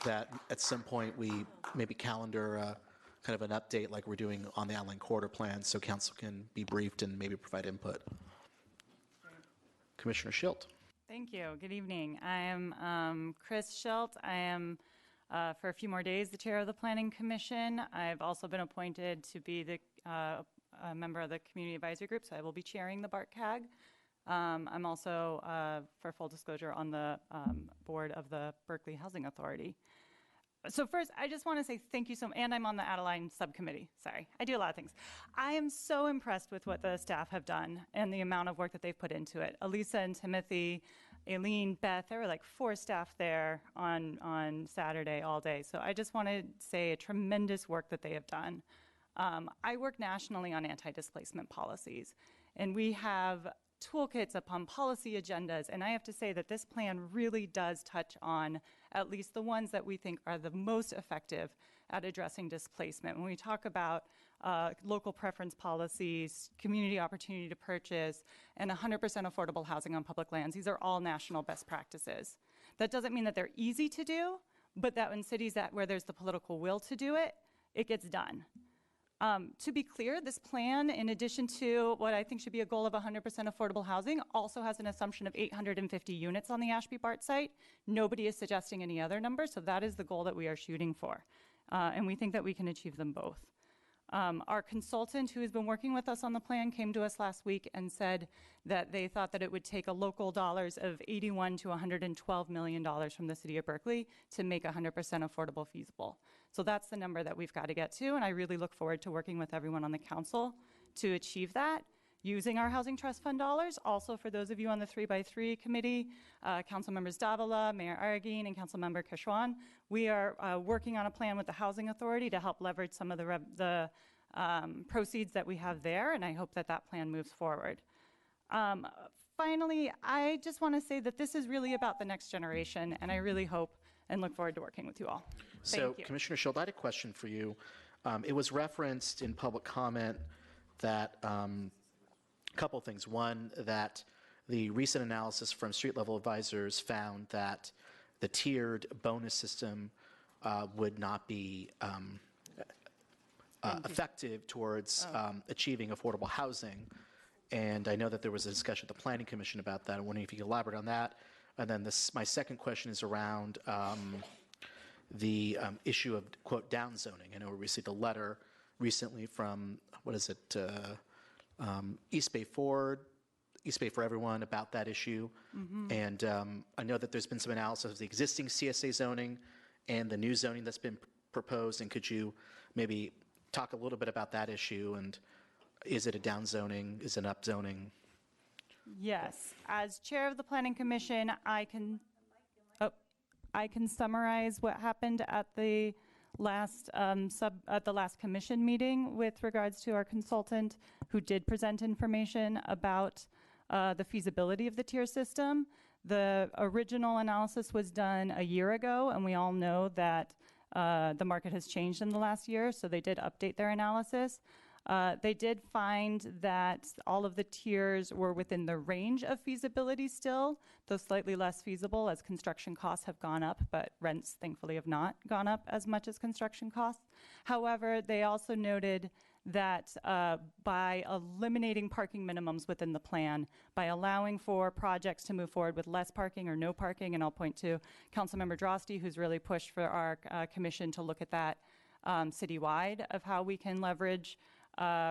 that at some point we maybe calendar kind of an update like we're doing on the outline corridor plan so council can be briefed and maybe provide input. Commissioner Schildt. Thank you. Good evening. I am Chris Schildt. I am, for a few more days, the chair of the Planning Commission. I've also been appointed to be the a member of the Community Advisory Group, so I will be chairing the BART CAG. I'm also, for full disclosure, on the board of the Berkeley Housing Authority. So first, I just want to say thank you so much, and I'm on the Adeline subcommittee. Sorry, I do a lot of things. I am so impressed with what the staff have done and the amount of work that they've put into it. Elisa and Timothy, Aileen, Beth, there were like 4 staff there on Saturday all day. So I just want to say a tremendous work that they have done. I work nationally on anti-displacement policies, and we have toolkits upon policy agendas, and I have to say that this plan really does touch on at least the ones that we think are the most effective at addressing displacement. When we talk about local preference policies, community opportunity to purchase, and 100% affordable housing on public lands, these are all national best practices. That doesn't mean that they're easy to do, but that in cities where there's the political will to do it, it gets done. To be clear, this plan, in addition to what I think should be a goal of 100% affordable housing, also has an assumption of 850 units on the Ashby BART site. Nobody is suggesting any other number, so that is the goal that we are shooting for. And we think that we can achieve them both. Our consultant who has been working with us on the plan came to us last week and said that they thought that it would take a local dollars of $81 to $112 million from the city of Berkeley to make 100% affordable feasible. So that's the number that we've got to get to, and I really look forward to working with everyone on the council to achieve that using our Housing Trust Fund dollars. Also, for those of you on the 3x3 committee, Council Members Davila, Mayor Aragin, and Council Member Kishwan, we are working on a plan with the Housing Authority to help leverage some of the proceeds that we have there, and I hope that that plan moves forward. Finally, I just want to say that this is really about the next generation, and I really hope and look forward to working with you all. So, Commissioner Schildt, I had a question for you. It was referenced in public comment that a couple of things. One, that the recent analysis from street-level advisors found that the tiered bonus system would not be effective towards achieving affordable housing. And I know that there was a discussion at the Planning Commission about that. I'm wondering if you could elaborate on that. And then my second question is around the issue of, quote, downzoning. I know we received a letter recently from, what is it, East Bay for Everyone about that issue. Mm-hmm. And I know that there's been some analysis of the existing CSA zoning and the new zoning that's been proposed. And could you maybe talk a little bit about that issue? And is it a downzoning? Is it an upzoning? Yes. As chair of the Planning Commission, I can summarize what happened at the last commission meeting with regards to our consultant who did present information about the feasibility of the tier system. The original analysis was done a year ago, and we all know that the market has changed in the last year, so they did update their analysis. They did find that all of the tiers were within the range of feasibility still, though slightly less feasible as construction costs have gone up, but rents thankfully have not gone up as much as construction costs. However, they also noted that by eliminating parking minimums within the plan, by allowing for projects to move forward with less parking or no parking, and I'll point to Councilmember Drosty, who's really pushed for our commission to look at that citywide of how we can leverage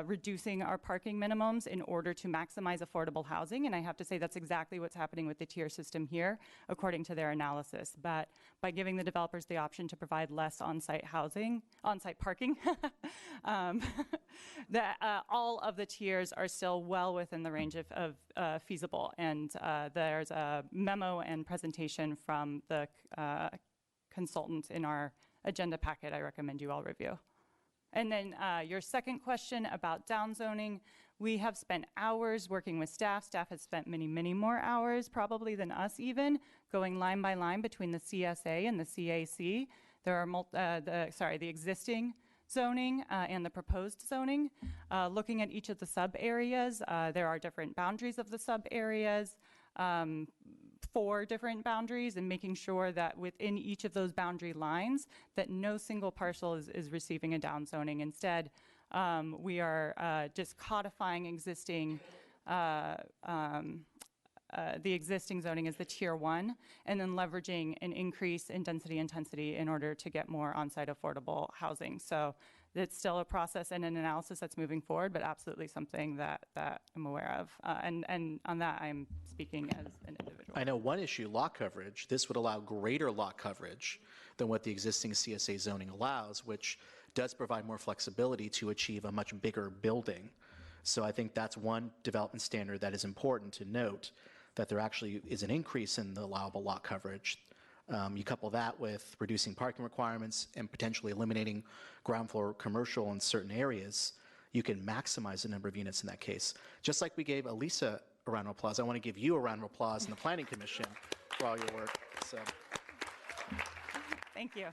reducing our parking minimums in order to maximize affordable housing. And I have to say that's exactly what's happening with the tier system here, according to their analysis. But by giving the developers the option to provide less on-site parking, that all of the tiers are still well within the range of feasible. And there's a memo and presentation from the consultant in our agenda packet I recommend you all review. And then your second question about downzoning, we have spent hours working with staff. Staff has spent many, many more hours probably than us even, going line by line between the CSA and the CAC. There are the existing zoning and the proposed zoning. Looking at each of the sub areas, there are different boundaries of the sub areas. 4 different boundaries and making sure that within each of those boundary lines that no single parcel is receiving a downzoning. Instead, we are just codifying existing the existing zoning as the tier 1, and then leveraging an increase in density intensity in order to get more on-site affordable housing. So it's still a process and an analysis that's moving forward, but absolutely something that I'm aware of. And on that, I'm speaking as an individual. I know one issue, lot coverage. This would allow greater lot coverage than what the existing CSA zoning allows, which does provide more flexibility to achieve a much bigger building. So I think that's one development standard that is important to note, that there actually is an increase in the allowable lot coverage. You couple that with reducing parking requirements and potentially eliminating ground floor commercial in certain areas, you can maximize the number of units in that case. Just like we gave Elisa a round of applause, I want to give you a round of applause in the Planning Commission for all your work. So. Thank you.